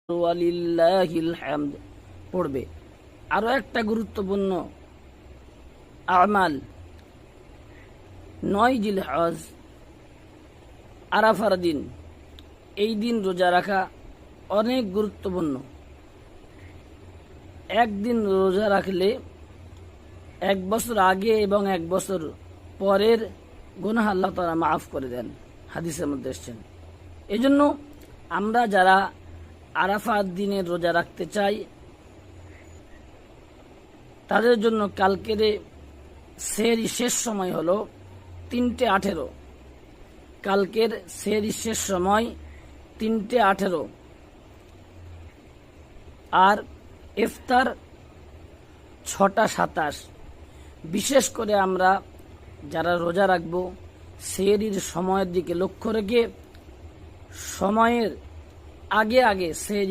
ওয়ালিল্লাহিল হামদ পড়বে। আরও একটা গুরুত্বপূর্ণ আমাল ৯ জিলহজ আরাফার দিন, এই দিন রোজা রাখা অনেক গুরুত্বপূর্ণ। একদিন রোজা রাখলে ১ বছর আগে এবং ১ বছর পরের গুনাহ আল্লাহ তাআলা মাফ করে দেন, হাদিসের মধ্যে এসেছেন। এজন্য আমরা যারা আরাফার দিনে রোজা রাখতে চাই তাদের জন্য কালকের সেহরি শেষ সময় হলো ৩:১৮। কালকের সেহরি শেষ সময় ৩:১৮ আর ইফতার ৬:২৭। বিশেষ করে আমরা যারা রোজা রাখব সেহরির সময়ের দিকে লক্ষ্য রেখে সময়ের আগে আগে সেহরি